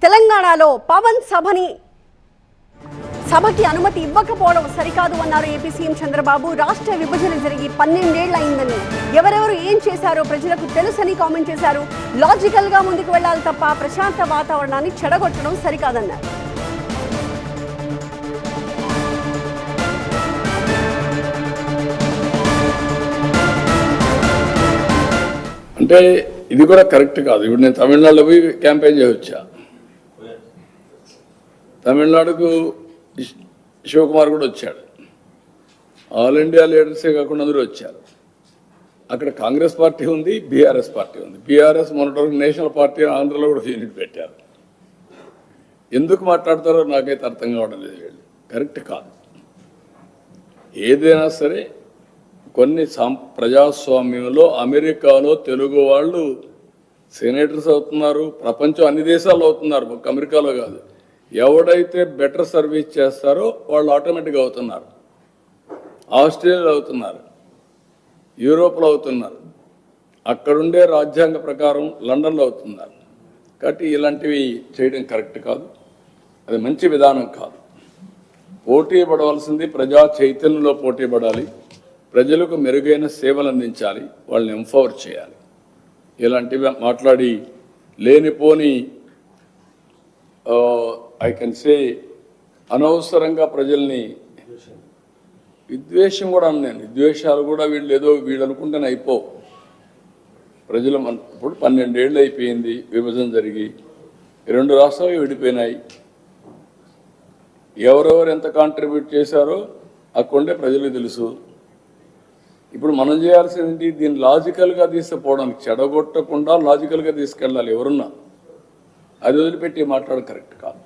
తెలంగాణలో పవన్ సభకి అనుమతి ఇవ్వకపోవడం సరికాదు అన్నారు ఏపీ సీఎం చంద్రబాబు. రాష్ట్ర విభజన జరిగి 12 ఏళ్లు అయిందని, ఎవరెవరు ఏం చేశారో ప్రజలకు తెలుసని కామెంట్ చేశారు. లాజికల్ గా ముందుకు వెళ్లాలి తప్ప ప్రశాంత వాతావరణాన్ని చెడగొట్టడం సరికాదన్నారు. అంటే ఇది కూడా కరెక్ట్ కాదు. ఇప్పుడు నేను తమిళనాడులో పోయి క్యాంపెయిన్ చేయవచ్చా? తమిళనాడుకు శివకుమార్ కూడా వచ్చాడు. ఆల్ ఇండియా లీడర్సే కాకుండా అందరూ వచ్చారు. అక్కడ కాంగ్రెస్ పార్టీ ఉంది, బీఆర్ఎస్ పార్టీ ఉంది. బీఆర్ఎస్ మొన్నటి నేషనల్ పార్టీ ఆంధ్రలో కూడా యూనిట్ పెట్టారు. ఎందుకు మాట్లాడతారో నాకైతే అర్థం కావడం లేదు. వీళ్ళు కరెక్ట్ కాదు. ఏదైనా సరే కొన్ని ప్రజాస్వామ్యంలో అమెరికాలో తెలుగు వాళ్ళు సెనేటర్స్ అవుతున్నారు, ప్రపంచం అన్ని దేశాల్లో అవుతున్నారు, ఒక అమెరికాలో కాదు. ఎవడైతే బెటర్ సర్వీస్ చేస్తారో వాళ్ళు ఆటోమేటిక్గా అవుతున్నారు. ఆస్ట్రేలియాలో అవుతున్నారు, యూరోప్లో అవుతున్నారు, అక్కడుండే రాజ్యాంగ ప్రకారం లండన్లో అవుతున్నారు. కాబట్టి ఇలాంటివి చేయడం కరెక్ట్ కాదు, అది మంచి విధానం కాదు. పోటీ పడవలసింది ప్రజా చైతన్యంలో పోటీ పడాలి, ప్రజలకు మెరుగైన సేవలు అందించాలి, వాళ్ళని ఎంపవర్ చేయాలి. ఇలాంటివి మాట్లాడి లేనిపోని ఐ కెన్ సే అనవసరంగా ప్రజల్ని విద్వేషం కూడా అన్నాను. విద్వేషాలు కూడా వీళ్ళు అనుకుంటేనే అయిపో. ప్రజలు ఇప్పుడు 12 ఏళ్ళు అయిపోయింది విభజన జరిగి, 2 రాష్ట్రాలు విడిపోయినాయి. ఎవరెవరు ఎంత కాంట్రిబ్యూట్ చేశారో అక్కడే ప్రజలకు తెలుసు. ఇప్పుడు మనం చేయాల్సింది దీన్ని లాజికల్గా తీసుకుపోవడానికి, చెడగొట్టకుండా లాజికల్గా తీసుకెళ్ళాలి. ఎవరున్నా అది వదిలిపెట్టి మాట్లాడడం కరెక్ట్ కాదు.